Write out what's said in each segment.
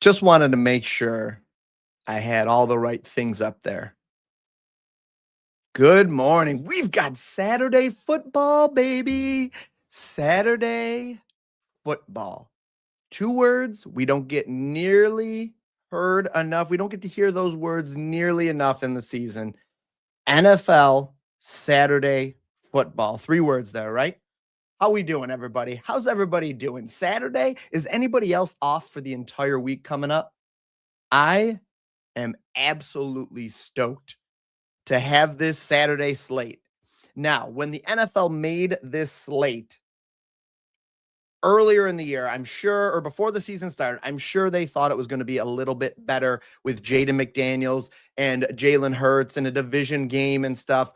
Just wanted to make sure I had all the right things up there. Good morning. We've got Saturday football, baby. Saturday football. 2 words we don't get nearly heard enough. We don't get to hear those words nearly enough in the season. NFL Saturday football. 3 words there, right? How we doing, everybody? How's everybody doing? Saturday? Is anybody else off for the entire week coming up? I am absolutely stoked to have this Saturday slate. Now, when the NFL made this slate earlier in the year, I'm sure, or before the season started, I'm sure they thought it was going to be a little bit better with Jaden McDaniels and Jalen Hurts and a division game and stuff.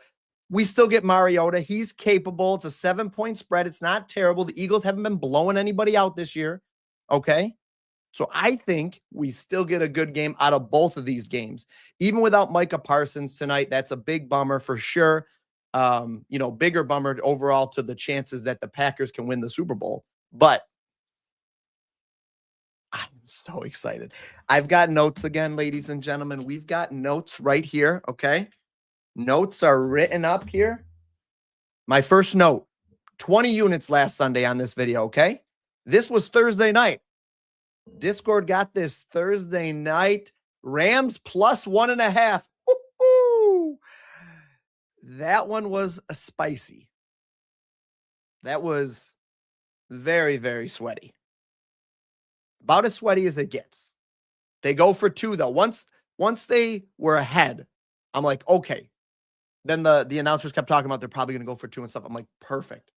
We still get Mariota. He's capable. It's a 7-point spread. It's not terrible. The Eagles haven't been blowing anybody out this year. Okay. So I think we still get a good game out of both of these games, even without Micah Parsons tonight. That's a big bummer for sure. Bigger bummer overall to the chances that the Packers can win the Super Bowl. But I'm so excited. I've got notes again, ladies and gentlemen. We've got notes right here. Okay. Notes are written up here. My first note, 20 units last Sunday on this video. Okay. This was Thursday night. Discord got this Thursday night. Rams plus 1.5. Woo-hoo! That one was a spicy. That was very, very sweaty. About as sweaty as it gets. They go for 2, though. Once they were ahead, I'm like, okay. Then the announcers kept talking about they're probably going to go for 2 and stuff. I'm like, perfect.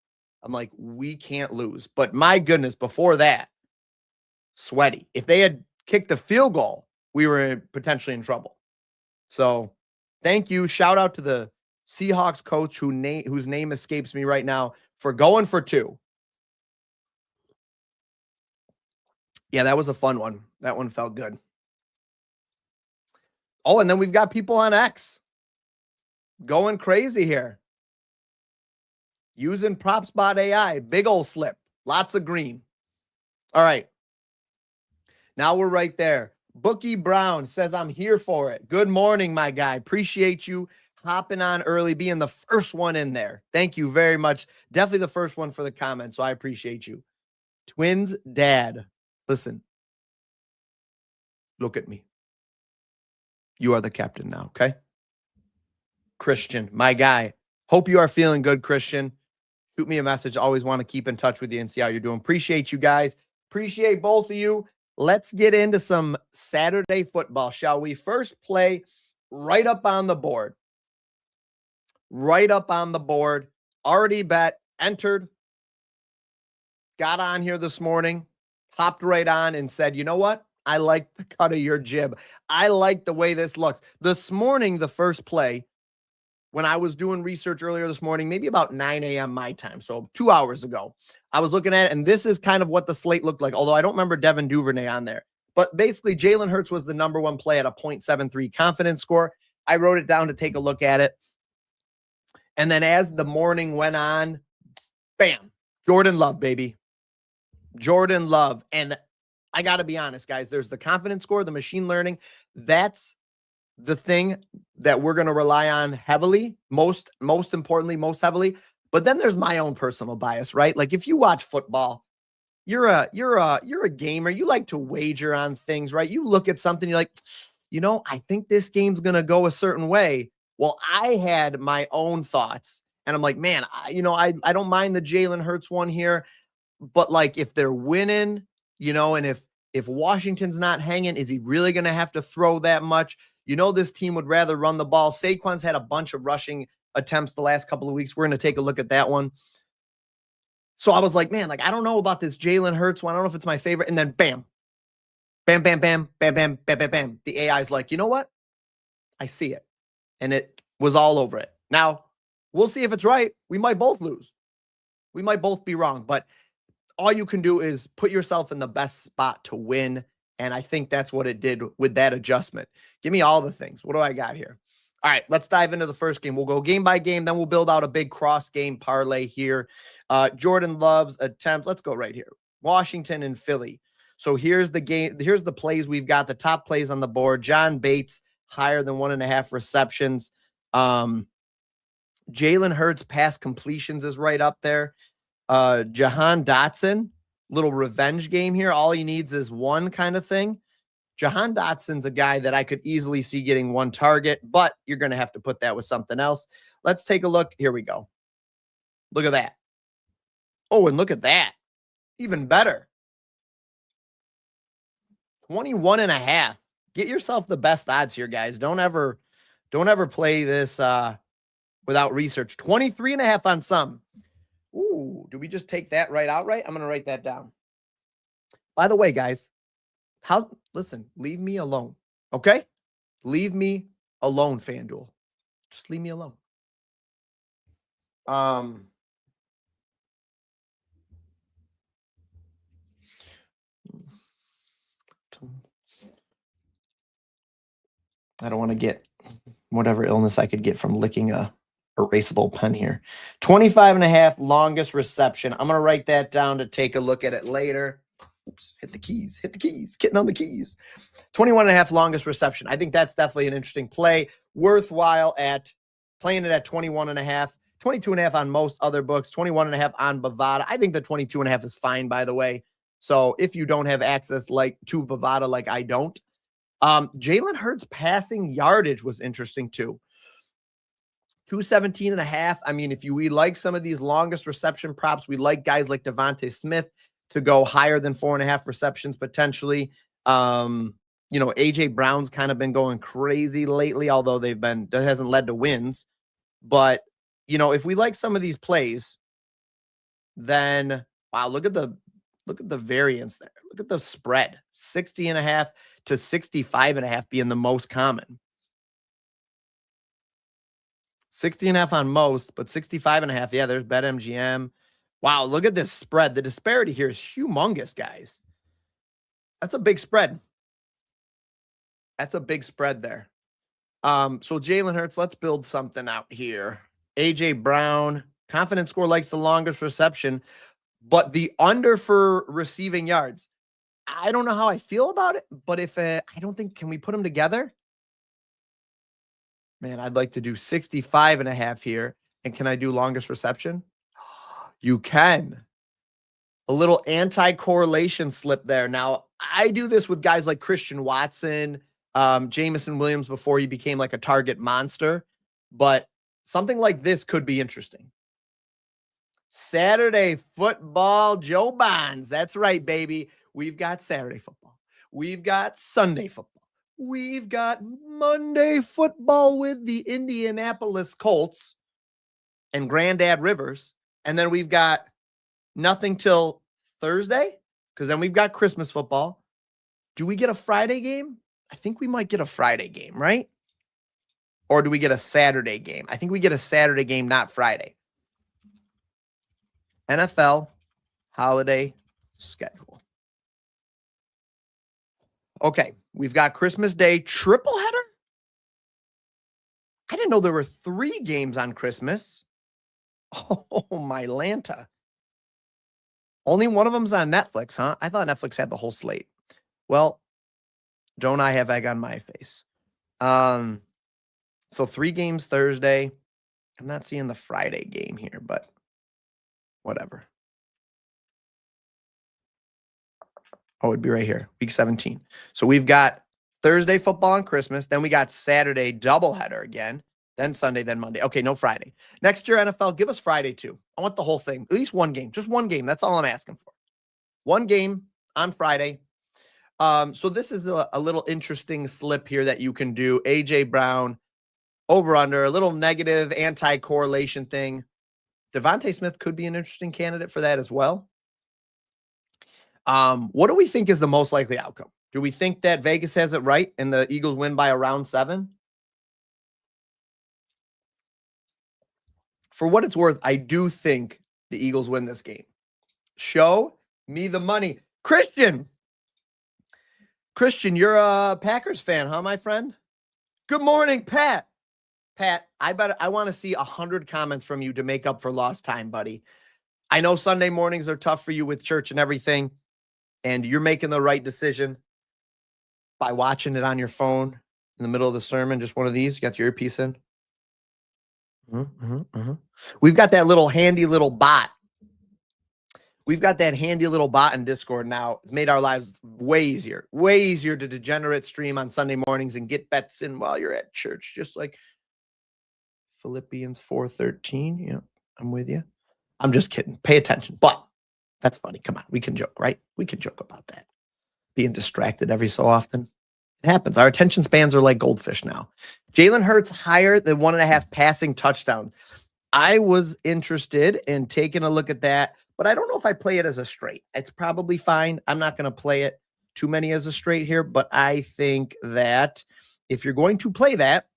I'm like, we can't lose. But my goodness, before that, sweaty. If they had kicked the field goal, we were potentially in trouble. So thank you. Shout out to the Seahawks coach whose name escapes me right now for going for 2. Yeah, that was a fun one. That one felt good. Oh, and then we've got people on X going crazy here. Using PropsBot.AI. Big old slip. Lots of green. All right. Now we're right there. Bookie Brown says, I'm here for it. Good morning, my guy. Appreciate you hopping on early, being the first one in there. Thank you very much. Definitely the first one for the comment, so I appreciate you. Twins dad. Listen. Look at me. You are the captain now, okay? Christian, my guy. Hope you are feeling good, Christian. Shoot me a message. Always want to keep in touch with you and see how you're doing. Appreciate you guys. Appreciate both of you. Let's get into some Saturday football, shall we? First play right up on the board. Right up on the board. Already bet, entered, got on here this morning, hopped right on and said, you know what? I like the cut of your jib. I like the way this looks. This morning, the first play, when I was doing research earlier this morning, maybe about 9 a.m. my time, so 2 hours ago, I was looking at it, and this is kind of what the slate looked like, although I don't remember Devin Duvernay on there. But basically, Jalen Hurts was the number 1 play at a 0.73 confidence score. I wrote it down to take a look at it. And then as the morning went on, bam, Jordan Love, baby. Jordan Love. And I got to be honest, guys, there's the confidence score, the machine learning. That's the thing that we're going to rely on heavily, most importantly, most heavily. But then there's my own personal bias, right? Like if you watch football, you're a gamer. You like to wager on things, right? You look at something, you're like, I think this game's going to go a certain way. Well, I had my own thoughts and I'm like, man, I don't mind the Jalen Hurts one here, but like if they're winning, and if Washington's not hanging, is he really going to have to throw that much? This team would rather run the ball. Saquon's had a bunch of rushing attempts the last couple of weeks. We're going to take a look at that one. So I was like, man, I don't know about this Jalen Hurts one. I don't know if it's my favorite. And then bam, bam, bam, bam, bam, bam, bam, bam, bam. The AI's like, you know what? I see it. And it was all over it. Now, we'll see if it's right. We might both lose. We might both be wrong. But all you can do is put yourself in the best spot to win. And I think that's what it did with that adjustment. Give me all the things. What do I got here? All right, let's dive into the first game. We'll go game by game. Then we'll build out a big cross-game parlay here. Jordan Love's attempts. Let's go right here. Washington and Philly. So here's the game. Here's the plays we've got. The top plays on the board. John Bates, higher than 1.5 receptions. Jalen Hurts pass completions is right up there. Jahan Dotson, little revenge game here. All he needs is one kind of thing. Jahan Dotson's a guy that I could easily see getting one target, but you're going to have to put that with something else. Let's take a look. Here we go. Look at that. Oh, and look at that. Even better. 21.5. Get yourself the best odds here, guys. Don't ever play this without research. 23.5 on some. Ooh, do we just take that right outright? I'm going to write that down. By the way, guys, listen, leave me alone. Okay? Leave me alone, FanDuel. Just leave me alone. I don't want to get whatever illness I could get from licking a erasable pen here. 25.5 longest reception. I'm going to write that down to take a look at it later. Oops, hit the keys, getting on the keys. 21.5 longest reception. I think that's definitely an interesting play. Worthwhile at playing it at 21.5, 22.5 on most other books, 21.5 on Bovada. I think the 22.5 is fine, by the way. So if you don't have access to Bovada like I don't, Jalen Hurts passing yardage was interesting too. 217.5. I mean, we like some of these longest reception props, we like guys like Devontae Smith to go higher than 4.5 receptions potentially. AJ Brown's kind of been going crazy lately, although that hasn't led to wins. But if we like some of these plays, then wow, look at the variance there. Look at the spread. 60.5 to 65.5 being the most common. 60.5 on most, but 65.5. Yeah, there's BetMGM. Wow, look at this spread. The disparity here is humongous, guys. That's a big spread. That's a big spread there. So Jalen Hurts, let's build something out here. AJ Brown, confidence score likes the longest reception, but the under for receiving yards. I don't know how I feel about it, but I don't think, can we put them together? Man, I'd like to do 65.5 here. And can I do longest reception? You can. A little anti-correlation slip there. Now, I do this with guys like Christian Watson, Jameson Williams before he became like a target monster. But something like this could be interesting. Saturday football, Joe Bonds. That's right, baby. We've got Saturday football. We've got Sunday football. We've got Monday football with the Indianapolis Colts and Granddad Rivers. And then we've got nothing till Thursday, because then we've got Christmas football. Do we get a Friday game? I think we might get a Friday game, right? Or do we get a Saturday game? I think we get a Saturday game, not Friday. NFL holiday schedule. Okay, we've got Christmas Day triple header. I didn't know there were 3 games on Christmas. Oh, my Lanta. Only one of them's on Netflix, huh? I thought Netflix had the whole slate. Well, don't I have egg on my face? So 3 games Thursday. I'm not seeing the Friday game here, but whatever. Oh, it'd be right here, week 17. So we've got Thursday football on Christmas. Then we got Saturday doubleheader again. Then Sunday, then Monday. Okay, no Friday. Next year, NFL, give us Friday too. I want the whole thing. At least one game. Just one game. That's all I'm asking for. One game on Friday. So this is a little interesting slip here that you can do. AJ Brown, over under, a little negative anti-correlation thing. Devontae Smith could be an interesting candidate for that as well. What do we think is the most likely outcome? Do we think that Vegas has it right and the Eagles win by around 7? For what it's worth, I do think the Eagles win this game. Show me the money. Christian, you're a Packers fan, huh, my friend? Good morning, Pat. Pat, I want to see 100 comments from you to make up for lost time, buddy. I know Sunday mornings are tough for you with church and everything. And you're making the right decision by watching it on your phone in the middle of the sermon, just one of these. You got your earpiece in. We've got that little handy little bot. We've got that handy little bot in Discord now. It's made our lives way easier to degenerate stream on Sunday mornings and get bets in while you're at church, just like Philippians 4:13. Yeah, I'm with you. I'm just kidding. Pay attention. But that's funny. Come on. We can joke, right? We can joke about that. Being distracted every so often. It happens. Our attention spans are like goldfish now. Jalen Hurts higher than 1.5 passing touchdowns. I was interested in taking a look at that, but I don't know if I play it as a straight. It's probably fine. I'm not going to play it too many as a straight here, but I think that if you're going to play that,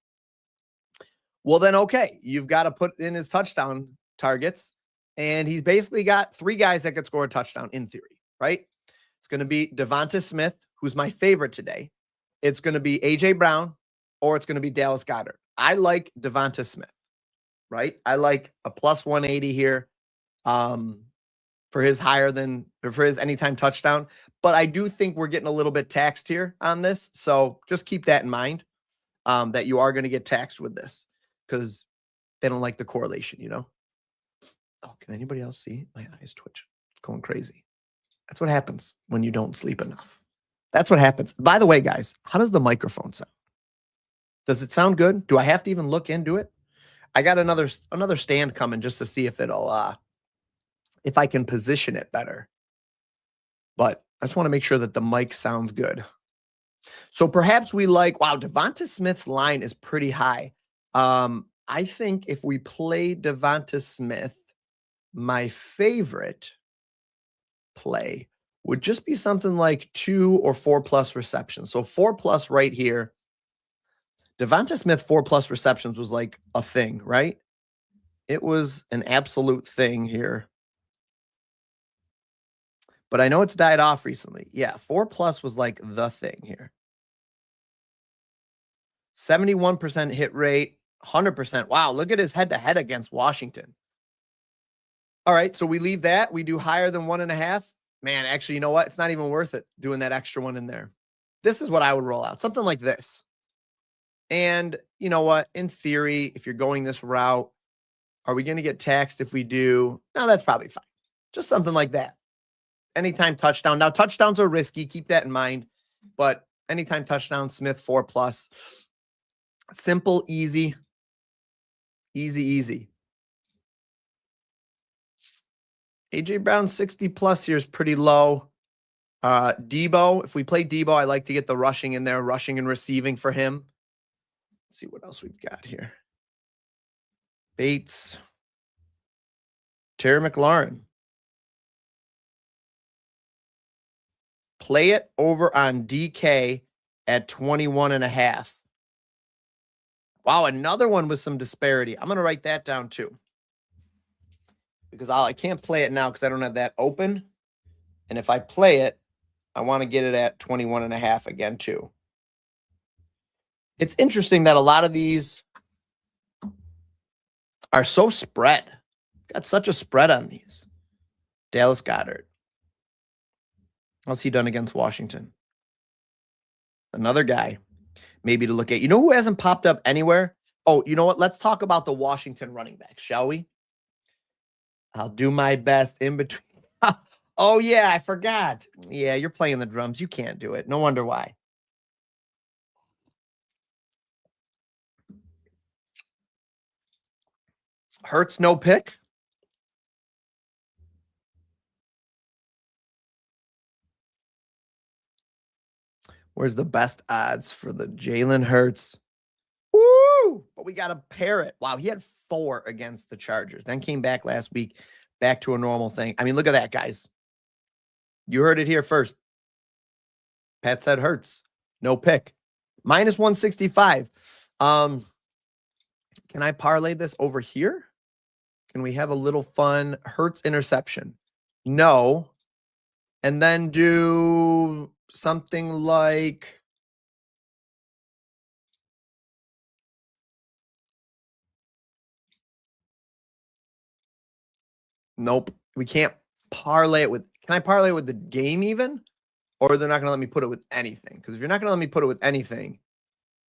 well, then okay, you've got to put in his touchdown targets, and he's basically got 3 guys that could score a touchdown in theory, right? It's going to be Devonta Smith, who's my favorite today. It's going to be A.J. Brown, or it's going to be Dallas Goedert. I like Devonta Smith, right? I like a plus 180 here for his anytime touchdown. But I do think we're getting a little bit taxed here on this. So just keep that in mind, that you are going to get taxed with this because they don't like the correlation, you know? Oh, can anybody else see? My eyes twitch. It's going crazy. That's what happens when you don't sleep enough. That's what happens. By the way, guys, how does the microphone sound? Does it sound good? Do I have to even look into it? I got another stand coming just to see if it'll if I can position it better. But I just want to make sure that the mic sounds good. So perhaps we like, wow, Devonta Smith's line is pretty high. I think if we play Devonta Smith, my favorite play would just be something like 2 or 4+ receptions. So 4+ right here. Devonta Smith 4+ receptions was like a thing, right? It was an absolute thing here. But I know it's died off recently. Yeah, 4+ was like the thing here. 71% hit rate, 100%. Wow, look at his head-to-head against Washington. All right, so we leave that. We do higher than 1.5. Man, actually, you know what? It's not even worth it doing that extra one in there. This is what I would roll out. Something like this. And you know what? In theory, if you're going this route, are we going to get taxed if we do? No, that's probably fine. Just something like that. Anytime touchdown. Now, touchdowns are risky. Keep that in mind. But anytime touchdown, Smith 4+. Simple, easy. Easy. A.J. Brown 60+ here is pretty low. Debo, if we play Debo, I like to get the rushing in there, rushing and receiving for him. Let's see what else we've got here. Bates. Terry McLaurin. Play it over on DK at 21.5. Wow, another one with some disparity. I'm going to write that down too. Because I can't play it now because I don't have that open. And if I play it, I want to get it at 21.5 again too. It's interesting that a lot of these are so spread. Got such a spread on these. Dallas Goedert. How's he done against Washington? Another guy maybe to look at. You know who hasn't popped up anywhere? Oh, you know what? Let's talk about the Washington running back, shall we? I'll do my best in between. Oh, yeah, I forgot. Yeah, you're playing the drums. You can't do it. No wonder why. Hurts no pick. Where's the best odds for the Jalen Hurts? Woo! But we got to pair it. Wow, he had 4 against the Chargers. Then came back last week, back to a normal thing. I mean, look at that, guys. You heard it here first. Pat said Hurts. No pick. Minus 165. Can I parlay this over here? Can we have a little fun Hurts interception? No. And then do something like nope. We can't parlay it with. Can I parlay it with the game even? or they're not going to let me put it with anything. Because if you're not going to let me put it with anything,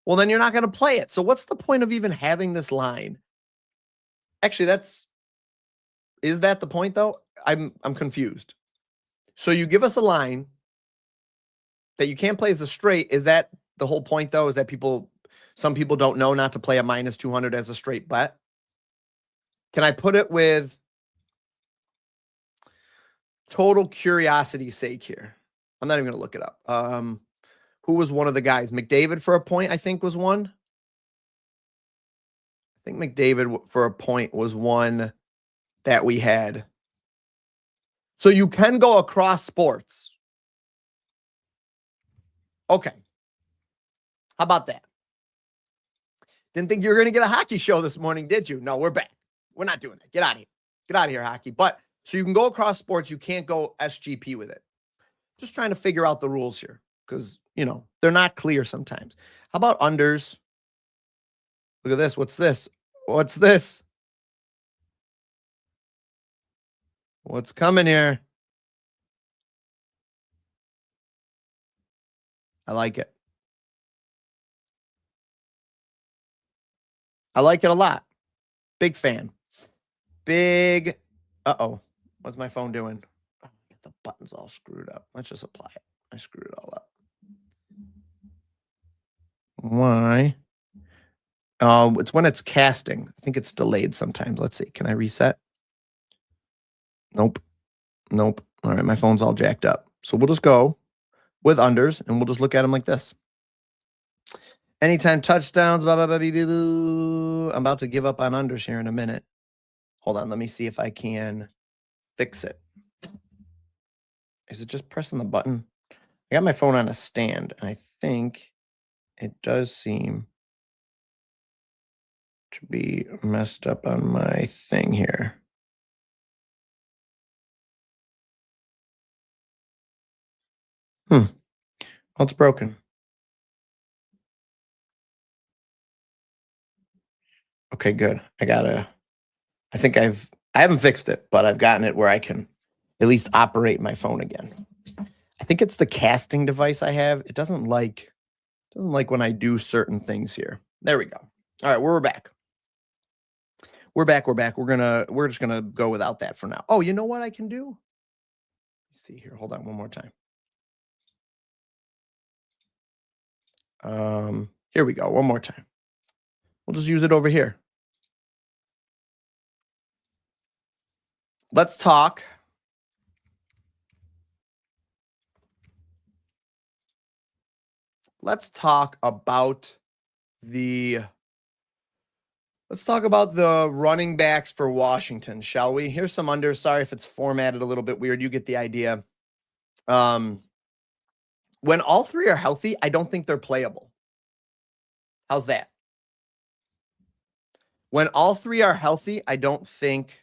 well, then you're not going to play it. So what's the point of even having this line? Actually, is that the point though? I'm confused. So you give us a line that you can't play as a straight. Is that the whole point though? Is that some people don't know not to play a minus 200 as a straight bet? Can I put it with total curiosity's sake here? I'm not even going to look it up. Who was one of the guys? McDavid for a point, I think, was one. I think McDavid for a point was one that we had. So you can go across sports. Okay. How about that? Didn't think you were going to get a hockey show this morning, did you? No, we're back. We're not doing that. Get out of here. Get out of here, hockey. But so you can go across sports. You can't go SGP with it. Just trying to figure out the rules here because, they're not clear sometimes. How about unders? Look at this. What's this? What's this? What's coming here? I like it. I like it a lot. Big fan. Big. Uh-oh. What's my phone doing? Oh, the button's all screwed up. Let's just apply it. I screwed it all up. Why? It's when it's casting. I think it's delayed sometimes. Let's see. Can I reset? Nope. All right. My phone's all jacked up. So we'll just go with unders and we'll just look at them like this. Anytime touchdowns, blah, blah, blah, blah, blah, blah. I'm about to give up on unders here in a minute. Hold on. Let me see if I can fix it. Is it just pressing the button? I got my phone on a stand, and I think it does seem to be messed up on my thing here. Well, it's broken. Okay, good. I haven't fixed it, but I've gotten it where I can at least operate my phone again. I think it's the casting device I have. It doesn't like when I do certain things here. There we go. All right, we're back. We're back. We're just gonna go without that for now. Oh, you know what I can do? Let's see here. Hold on one more time. Here we go. One more time. We'll just use it over here. Let's talk about the running backs for Washington, shall we? Here's some unders. Sorry if it's formatted a little bit weird. You get the idea. When all three are healthy, I don't think they're playable. How's that? When all three are healthy, I don't think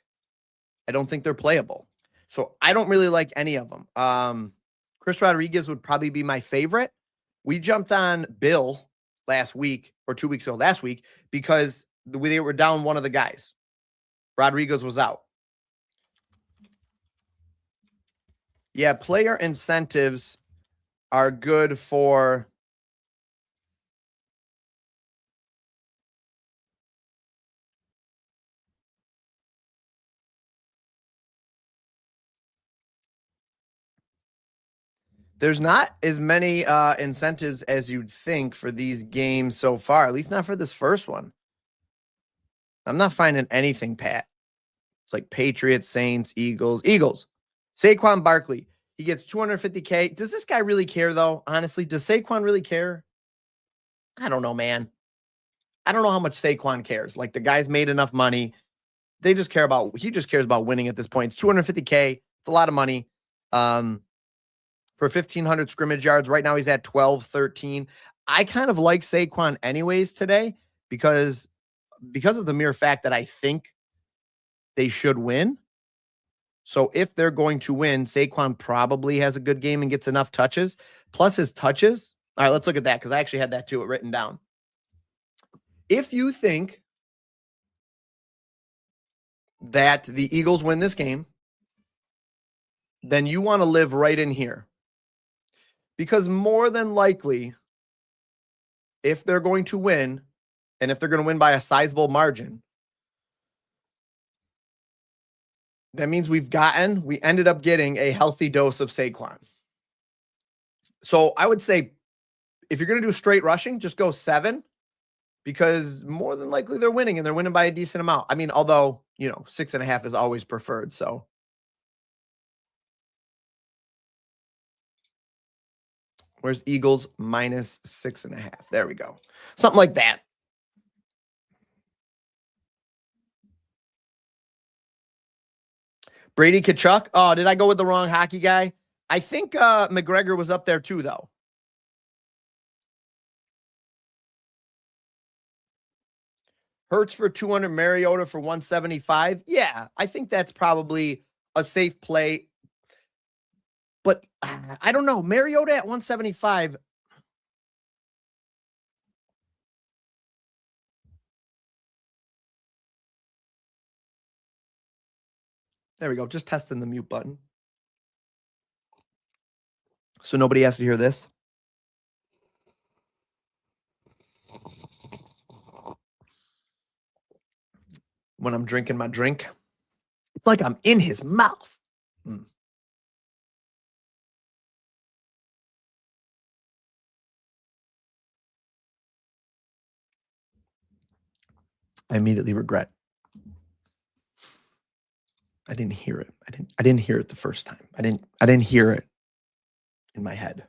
they're playable. So I don't really like any of them. Chris Rodriguez would probably be my favorite. We jumped on Bill last week or 2 weeks ago, last week, because they were down one of the guys. Rodriguez was out. Yeah, player incentives are good for there's not as many incentives as you'd think for these games so far, at least not for this first one. I'm not finding anything, Pat. It's like Patriots, Saints, Eagles. Saquon Barkley. He gets $250K. Does this guy really care, though? Honestly, does Saquon really care? I don't know, man. I don't know how much Saquon cares. Like, the guy's made enough money. He just cares about winning at this point. It's $250K. It's a lot of money. For 1,500 scrimmage yards. Right now, he's at 12, 13. I kind of like Saquon anyways today because of the mere fact that I think they should win. So if they're going to win, Saquon probably has a good game and gets enough touches. Plus his touches. All right, let's look at that because I actually had that too written down. If you think that the Eagles win this game, then you want to live right in here. Because more than likely, if they're going to win, and if they're going to win by a sizable margin, that means we ended up getting a healthy dose of Saquon. So I would say if you're going to do straight rushing, just go 7, because more than likely they're winning, and they're winning by a decent amount. I mean, although, 6.5 is always preferred. So where's Eagles minus 6.5? There we go. Something like that. Brady Kachuk. Oh, did I go with the wrong hockey guy? I think McGregor was up there too, though. Hurts for 200, Mariota for 175. Yeah, I think that's probably a safe play. But I don't know. Mariota at 175. There we go. Just testing the mute button, so nobody has to hear this. When I'm drinking my drink, it's like I'm in his mouth. I immediately regret. I didn't hear it. I didn't hear it the first time. I didn't hear it in my head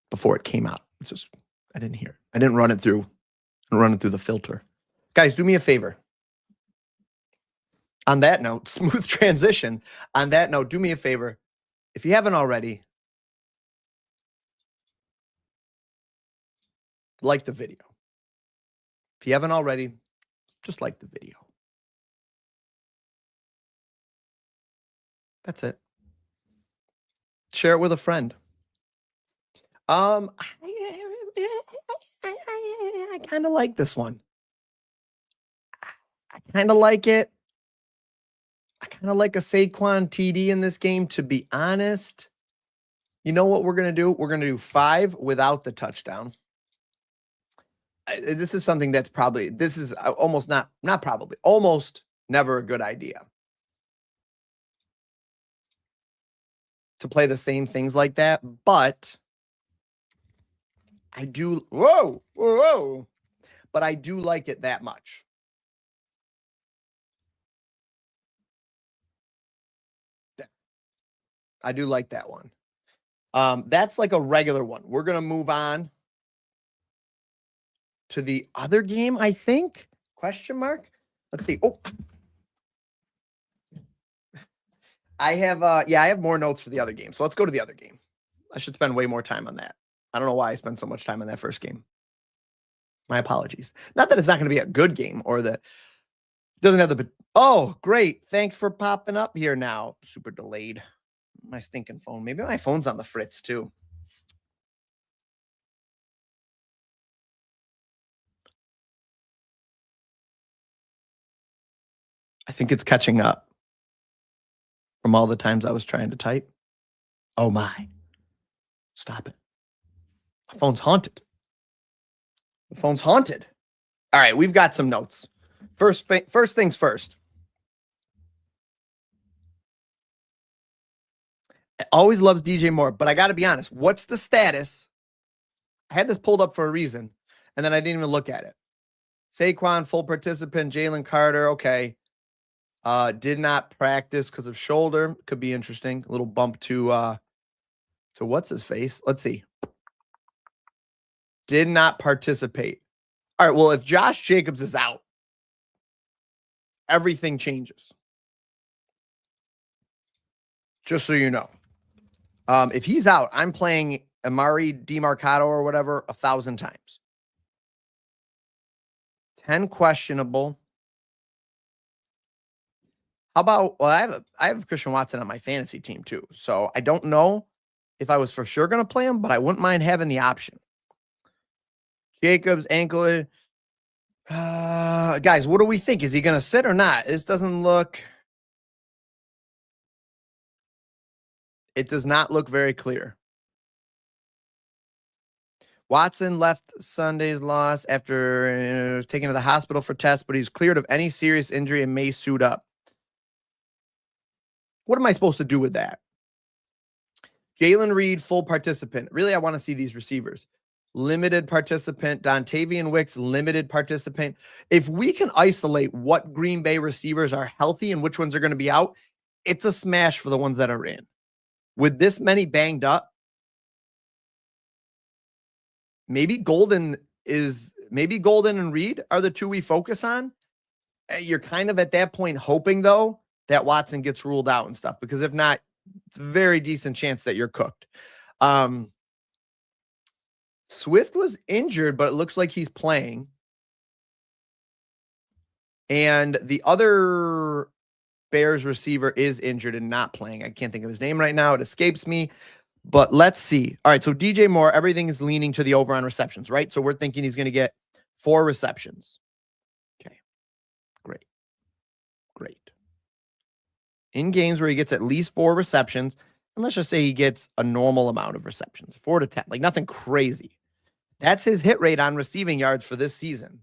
before it came out. It's just, I didn't hear it. I didn't run it through the filter. Guys, do me a favor. On that note, smooth transition. On that note, do me a favor. If you haven't already, like the video. If you haven't already, just like the video. That's it. Share it with a friend. I kind of like this one. I kind of like it. I kind of like a Saquon TD in this game, to be honest. You know what we're going to do? We're going to do 5 without the touchdown. This is something that's almost almost never a good idea to play the same things like that. But I do, but I do like it that much. I do like that one. That's like a regular one. We're going to move on to the other game, I think. Question mark. Let's see. Oh, I have more notes for the other game. So let's go to the other game. I should spend way more time on that. I don't know why I spent so much time on that first game. My apologies. Not that it's not going to be a good game, or that doesn't have the. Oh, great. Thanks for popping up here now. Super delayed. My stinking phone. Maybe my phone's on the fritz too. I think it's catching up from all the times I was trying to type. Oh my. Stop it. My phone's haunted. The phone's haunted. All right, we've got some notes. First things first. Always loves DJ Moore, but I got to be honest. What's the status? I had this pulled up for a reason, and then I didn't even look at it. Saquon, full participant. Jalen Carter, okay. Did not practice because of shoulder. Could be interesting. A little bump to what's his face? Let's see. Did not participate. All right, well, if Josh Jacobs is out, everything changes. Just so you know. If he's out, I'm playing Amari DeMarcado or whatever 1,000 times. 10 questionable. How about, well, I have Christian Watson on my fantasy team too. So I don't know if I was for sure going to play him, but I wouldn't mind having the option. Jacobs, ankle. Guys, what do we think? Is he going to sit or not? This doesn't look. It does not look very clear. Watson left Sunday's loss after taken to the hospital for tests, but he's cleared of any serious injury and may suit up. What am I supposed to do with that? Jalen Reed, full participant. Really, I want to see these receivers. Limited participant. Dontavian Wicks, limited participant. If we can isolate what Green Bay receivers are healthy and which ones are going to be out, it's a smash for the ones that are in. With this many banged up, maybe Golden and Reed are the two we focus on. You're kind of at that point hoping, though, that Watson gets ruled out and stuff, because if not, it's a very decent chance that you're cooked. Swift was injured, but it looks like he's playing. And the other Bears receiver is injured and not playing. I can't think of his name right now. It escapes me. But let's see. All right, so DJ Moore, everything is leaning to the over on receptions, right? So we're thinking he's going to get 4 receptions. Okay, great. In games where he gets at least 4 receptions, and let's just say he gets a normal amount of receptions, 4 to 10, like nothing crazy. That's his hit rate on receiving yards for this season.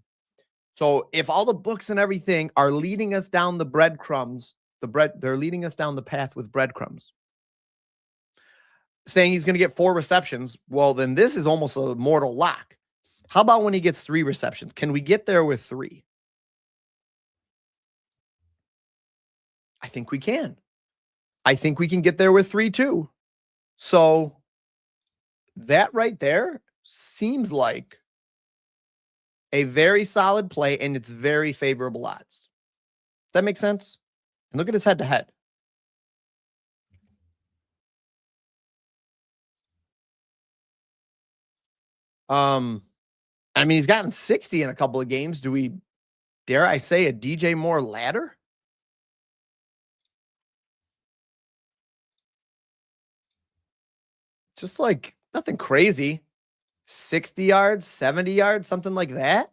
So if all the books and everything are leading us down the breadcrumbs, they're leading us down the path with breadcrumbs, saying he's going to get 4 receptions, well, then this is almost a mortal lock. How about when he gets 3 receptions? Can we get there with 3? I think we can. I think we can get there with 3 too. So that right there seems like a very solid play, and it's very favorable odds. Does that make sense? And look at his head-to-head. I mean, he's gotten 60 in a couple of games. Do we, dare I say, a DJ Moore ladder? Just like nothing crazy. 60 yards, 70 yards, something like that.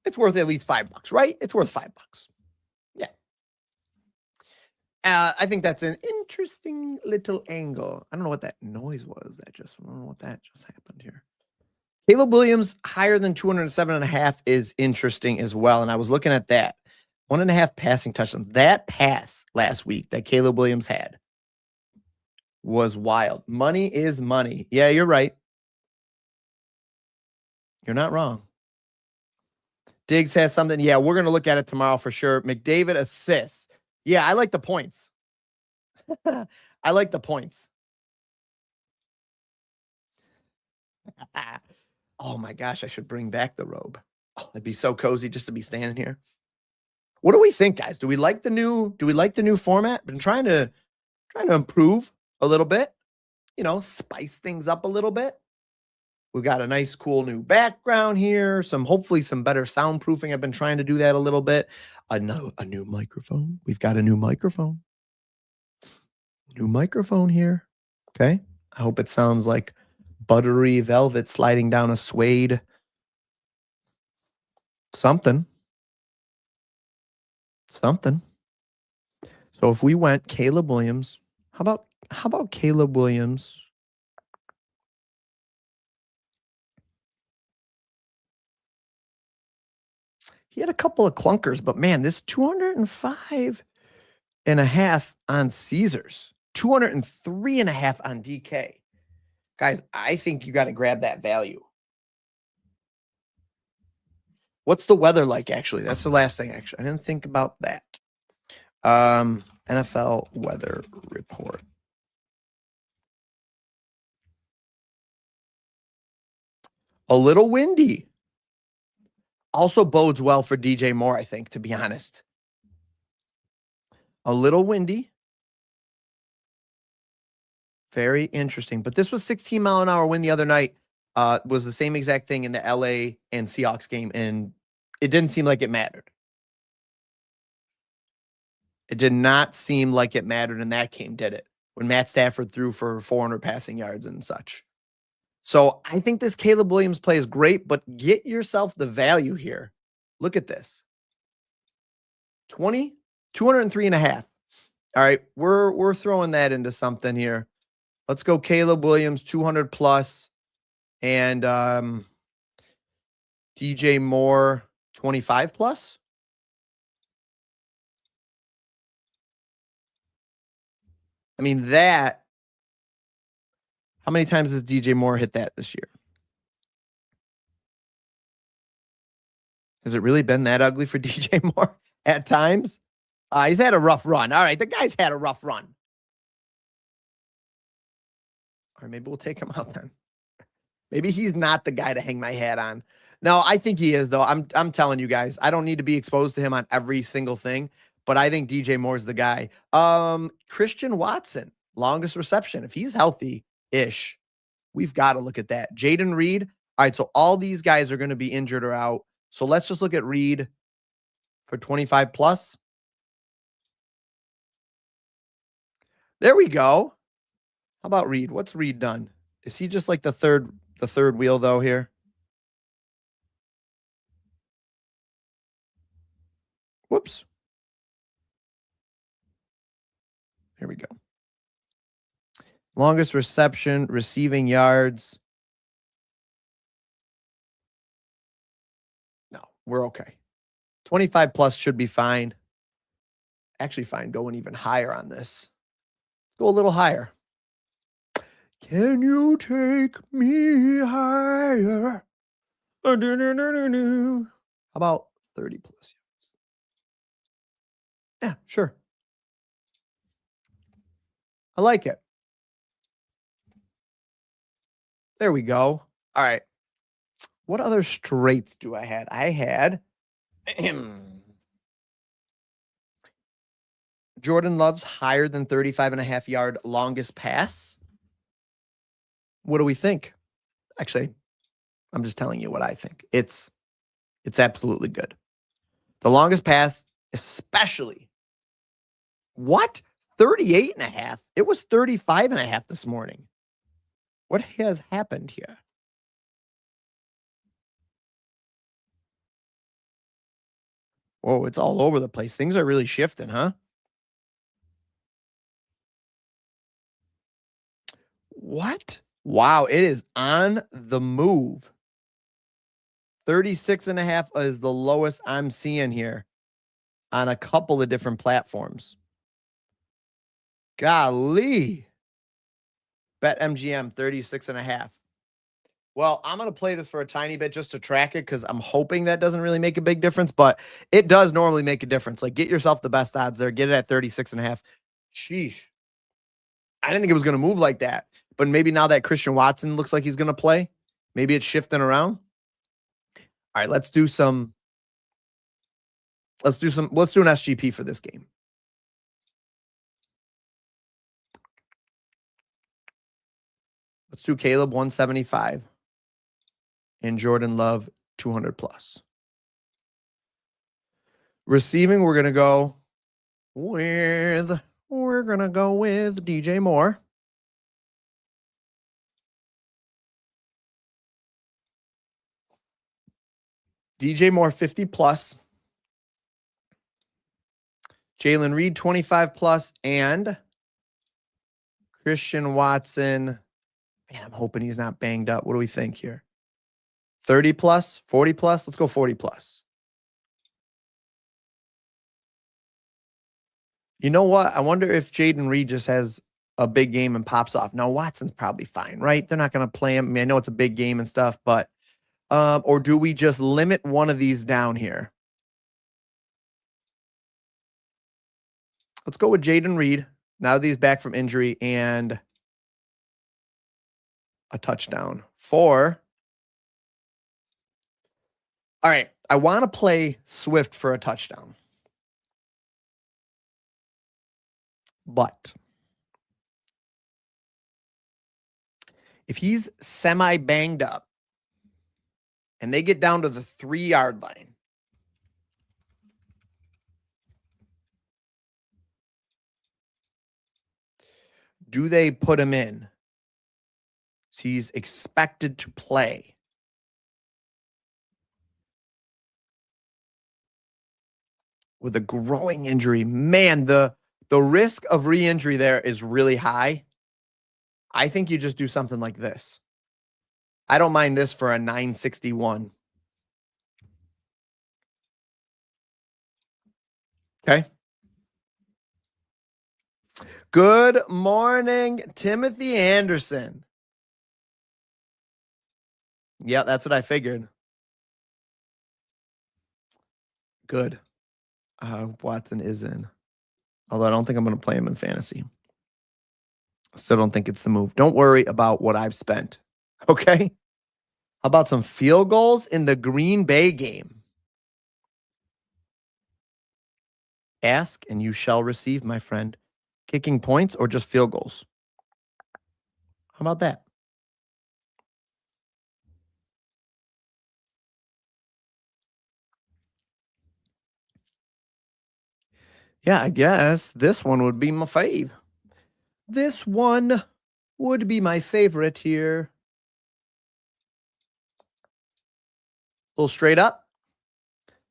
It's worth at least $5, right? It's worth $5. Yeah. I think that's an interesting little angle. I don't know what that noise was. I don't know what that just happened here. Caleb Williams higher than 207.5 is interesting as well. And I was looking at that. 1.5 passing touchdowns. That pass last week that Caleb Williams had was wild. Money is money. Yeah, you're right. You're not wrong. Diggs has something. Yeah, we're going to look at it tomorrow for sure. McDavid assists. Yeah, I like the points. I like the points. Oh my gosh, I should bring back the robe. Oh, it'd be so cozy just to be standing here. What do we think, guys? Do we like the new format? Been trying to improve a little bit, spice things up a little bit. We've got a nice, cool new background here. Hopefully some better soundproofing. I've been trying to do that a little bit. A new microphone. We've got a new microphone. New microphone here. Okay. I hope it sounds like buttery velvet sliding down a suede. Something. So if we went Caleb Williams, how about Caleb Williams? He had a couple of clunkers, but man, this 205.5 on Caesars, 203.5 on DK. Guys, I think you got to grab that value. What's the weather like, actually? That's the last thing, actually. I didn't think about that. NFL weather report. A little windy. Also bodes well for DJ Moore, I think, to be honest. A little windy. Very interesting. But this was 16-mile-an-hour wind the other night. Was the same exact thing in the LA and Seahawks game, and it didn't seem like it mattered. It did not seem like it mattered in that game, did it? When Matt Stafford threw for 400 passing yards and such. So I think this Caleb Williams play is great, but get yourself the value here. Look at this. 203.5. All right, we're throwing that into something here. Let's go Caleb Williams, 200 plus, and DJ Moore, 25 plus. I mean, that, how many times has DJ Moore hit that this year? Has it really been that ugly for DJ Moore at times? He's had a rough run. All right, the guy's had a rough run. Or maybe we'll take him out then. Maybe he's not the guy to hang my hat on. No, I think he is, though. I'm telling you guys, I don't need to be exposed to him on every single thing, but I think DJ Moore's the guy. Christian Watson, longest reception. If he's healthy-ish, we've got to look at that. Jaden Reed. All right, so all these guys are going to be injured or out. So let's just look at Reed for 25 plus. There we go. How about Reed? What's Reed done? Is he just like the third wheel though here? Whoops. Here we go. Longest reception, receiving yards. No, we're okay. 25 plus should be fine. Actually fine, going even higher on this. Let's go a little higher. Can you take me higher? How about 30 plus yards? Yeah, sure. I like it. There we go. All right. What other straights do I had? I had Jordan Love's higher than 35.5 yard longest pass. What do we think? Actually, I'm just telling you what I think. It's absolutely good. The longest pass, especially. What? 38.5? It was 35.5 this morning. What has happened here? Whoa, it's all over the place. Things are really shifting, huh? What? Wow, it is on the move. 36.5 is the lowest I'm seeing here on a couple of different platforms. Golly. BetMGM 36.5. Well, I'm going to play this for a tiny bit just to track it because I'm hoping that doesn't really make a big difference, but it does normally make a difference. Like, get yourself the best odds there. Get it at 36.5. Sheesh. I didn't think it was going to move like that, but maybe now that Christian Watson looks like he's going to play, maybe it's shifting around. All right, let's do an SGP for this game. Let's do Caleb 175 and Jordan Love 200 plus. Receiving, we're going to go with DJ Moore. DJ Moore 50 plus. Jalen Reed 25 plus and Christian Watson. Man, I'm hoping he's not banged up. What do we think here? 30 plus, 40 plus? Let's go 40 plus. You know what? I wonder if Jaden Reed just has a big game and pops off. No, Watson's probably fine, right? They're not going to play him. I mean, I know it's a big game and stuff, but or do we just limit one of these down here? Let's go with Jaden Reed. Now that he's back from injury and a touchdown for. All right. I want to play Swift for a touchdown. But if he's semi banged up and they get down to the 3-yard line, do they put him in? He's expected to play. with a growing injury. Man, the risk of re-injury there is really high. I think you just do something like this. I don't mind this for a 961. Okay. Good morning, Timothy Anderson. Yeah, that's what I figured. Good. Watson is in. Although I don't think I'm going to play him in fantasy. Still don't think it's the move. Don't worry about what I've spent. Okay. How about some field goals in the Green Bay game? Ask and you shall receive, my friend. Kicking points or just field goals? How about that? Yeah, I guess this one would be my fave. This one would be my favorite here. A little straight up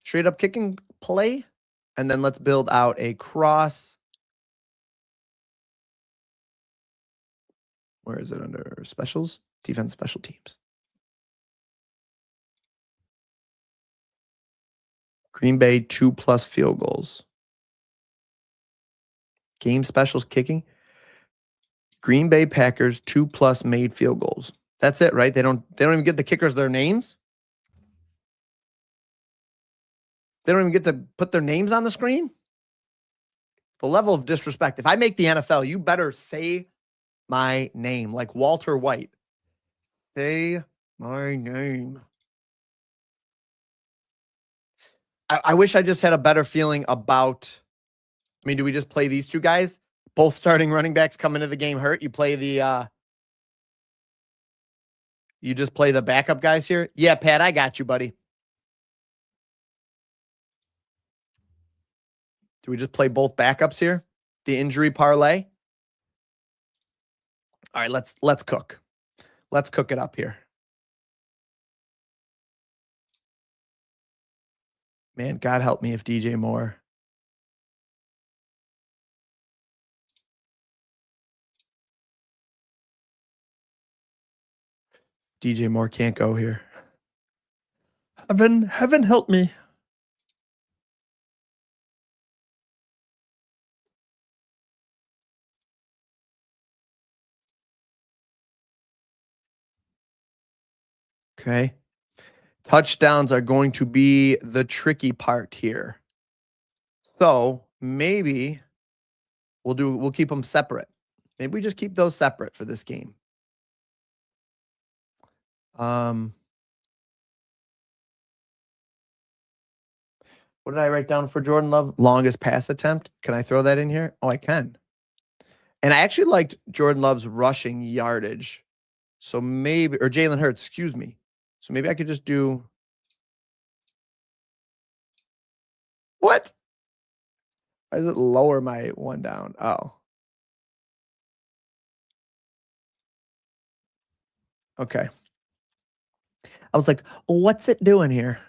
kicking play. And then let's build out a cross. Where is it under specials? Defense special teams. Green Bay 2+ field goals. Game specials kicking. Green Bay Packers 2+ made field goals. That's it, right? They don't even get the kickers their names. They don't even get to put their names on the screen. The level of disrespect. If I make the NFL, you better say my name like Walter White. Say my name. I wish I just had a better feeling about. I mean, do we just play these two guys? Both starting running backs come into the game hurt. You play the you just play the backup guys here? Yeah, Pat, I got you, buddy. Do we just play both backups here? The injury parlay? All right, let's cook. Let's cook it up here. Man, God help me if DJ Moore. DJ Moore can't go here. Heaven help me. Okay. Touchdowns are going to be the tricky part here. So maybe we'll keep them separate. Maybe we just keep those separate for this game. What did I write down for Jordan Love? Longest pass attempt. Can I throw that in here? Oh, I can. And I actually liked Jordan Love's rushing yardage. So maybe, or Jalen Hurts, excuse me. So maybe I could just do. What? Why does it lower my one down? Oh. Okay. I was like, what's it doing here?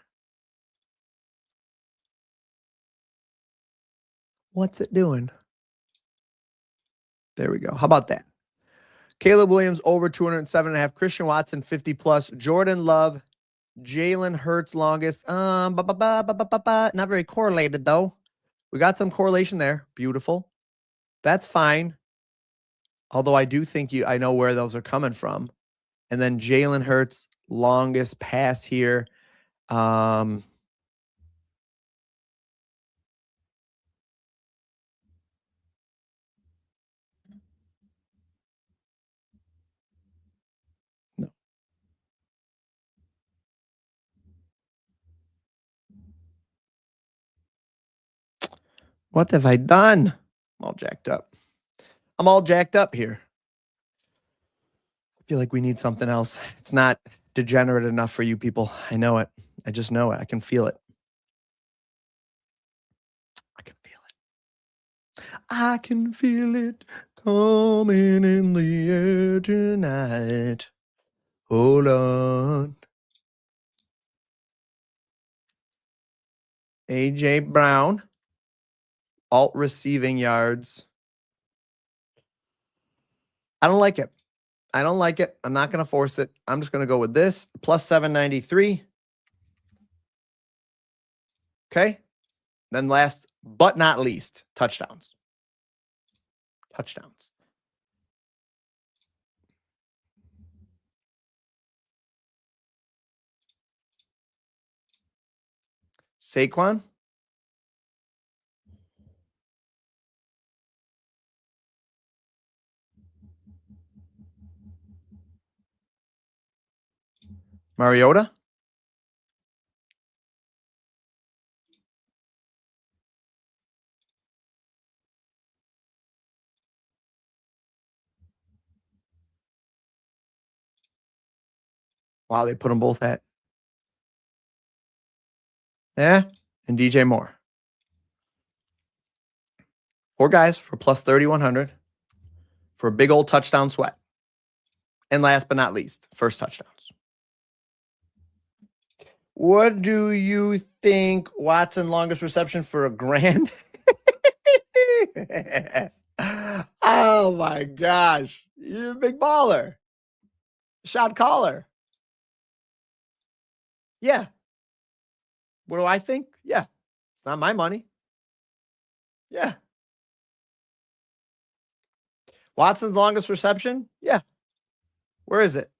What's it doing? There we go. How about that? Caleb Williams over 207.5. Christian Watson 50+. Jordan Love, Jalen Hurts longest. Not very correlated though. We got some correlation there. Beautiful. That's fine. Although I do think I know where those are coming from. And then Jalen Hurts longest pass here. No. What have I done? I'm all jacked up. I'm all jacked up here. I feel like we need something else. It's not degenerate enough for you people. I know it. I just know it. I can feel it. I can feel it. I can feel it coming in the air tonight. Hold on. AJ Brown. alt receiving yards. I don't like it. I don't like it. I'm not going to force it. I'm just going to go with this. Plus 793. Okay. Then last but not least, touchdowns. Touchdowns. Saquon. Mariota. Wow, they put them both at. Yeah. And DJ Moore. 4 guys for plus 3,100 for a big old touchdown sweat. And last but not least, first touchdowns. What do you think Watson longest reception for a grand? Oh my gosh. You're a big baller. Shot caller. Yeah. What do I think? Yeah. It's not my money. Yeah. Watson's longest reception? Yeah. Where is it?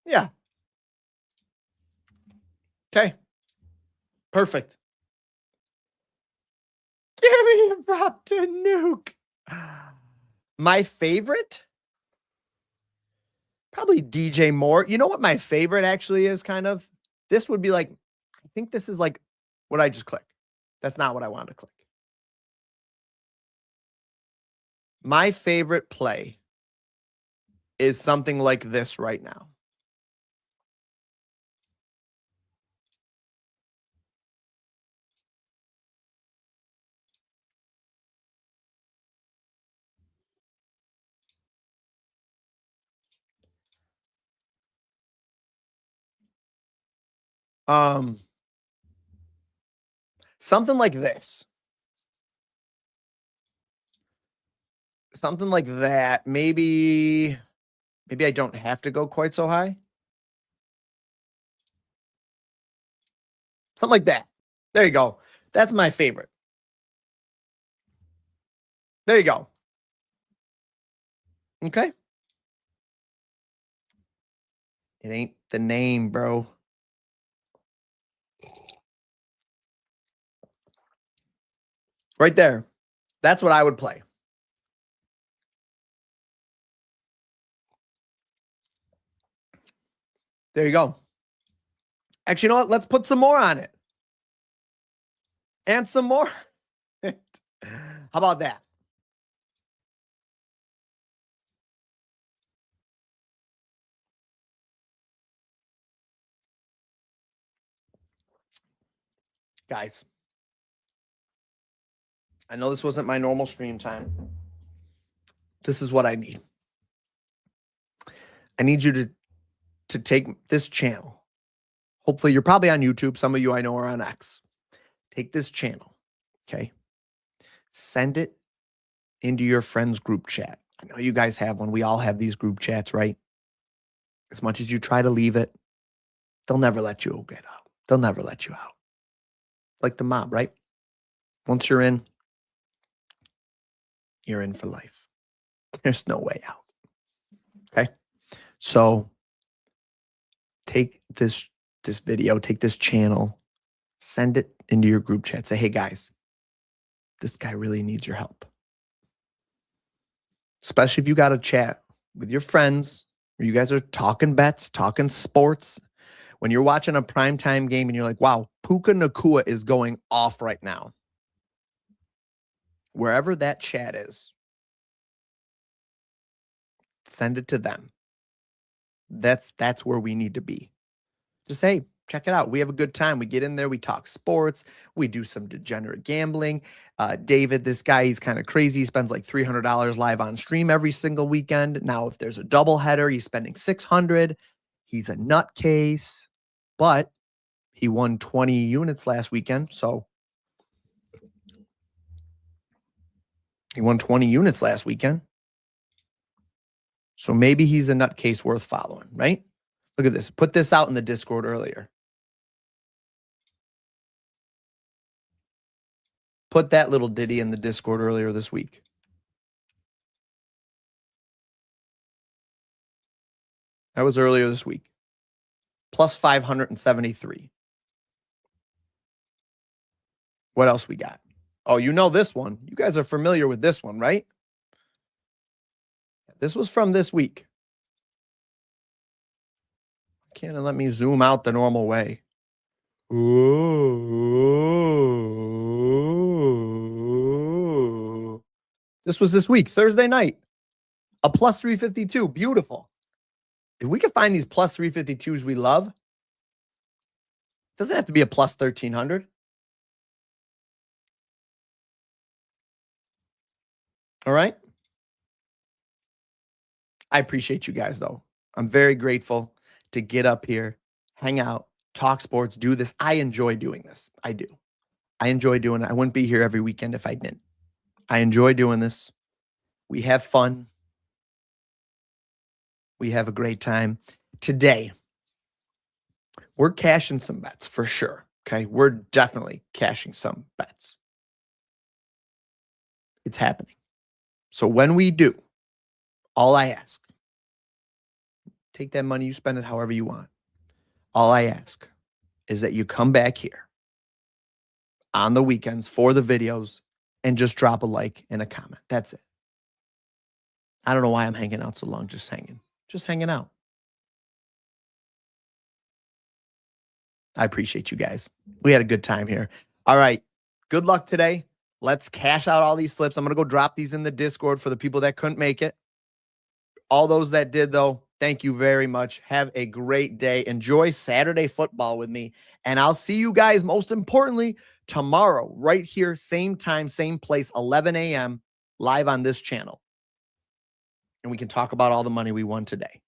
Yeah. Okay. Perfect. Give me a prop to nuke. My favorite? Probably DJ Moore. You know what my favorite actually is kind of? This would be like, I think this is like what I just clicked. That's not what I wanted to click. My favorite play is something like this right now. Something like this. Something like that. Maybe I don't have to go quite so high. Something like that. There you go. That's my favorite. There you go. Okay. It ain't the name, bro. Right there. That's what I would play. There you go. Actually, you know what? Let's put some more on it. And some more. How about that? Guys, I know this wasn't my normal stream time. This is what I need. I need you to take this channel. Hopefully, you're probably on YouTube. Some of you I know are on X. Take this channel, okay? Send it into your friends' group chat. I know you guys have one. We all have these group chats, right? As much as you try to leave it, they'll never let you get out. They'll never let you out. Like the mob, right? Once you're in for life. There's no way out. Okay? So take this video, take this channel, send it into your group chat. Say, hey guys, this guy really needs your help. Especially if you got a chat with your friends where you guys are talking bets, talking sports. When you're watching a primetime game and you're like, wow, Puka Nacua is going off right now. Wherever that chat is, send it to them. That's where we need to be. Just say, check it out. We have a good time. We get in there. We talk sports. We do some degenerate gambling. David, this guy, he's kind of crazy. He spends like $300 live on stream every single weekend. Now, if there's a doubleheader, he's spending $600. He's a nutcase, but he won 20 units last weekend. So He won 20 units last weekend. So maybe he's a nutcase worth following, right? Look at this. Put this out in the Discord earlier. Put that little ditty in the Discord earlier this week. That was earlier this week. Plus 573. What else we got? Oh, you know this one. You guys are familiar with this one, right? This was from this week. Can't let me zoom out the normal way. Ooh. This was this week, Thursday night. A plus 352. Beautiful. If we can find these plus 352s we love, doesn't have to be a plus 1300. All right. I appreciate you guys, though. I'm very grateful to get up here, hang out, talk sports, do this. I enjoy doing this. I do. I enjoy doing it. I wouldn't be here every weekend if I didn't. I enjoy doing this. We have fun. We have a great time. Today, we're cashing some bets for sure. Okay. We're definitely cashing some bets. It's happening. So when we do, all I ask, take that money, you spend it however you want. All I ask is that you come back here on the weekends for the videos and just drop a like and a comment. That's it. I don't know why I'm hanging out so long, just hanging out. I appreciate you guys. We had a good time here. All right. Good luck today. Let's cash out all these slips. I'm going to go drop these in the Discord for the people that couldn't make it. All those that did, though, thank you very much. Have a great day. Enjoy Saturday football with me. And I'll see you guys, most importantly, tomorrow, right here, same time, same place, 11 a.m., live on this channel. And we can talk about all the money we won today.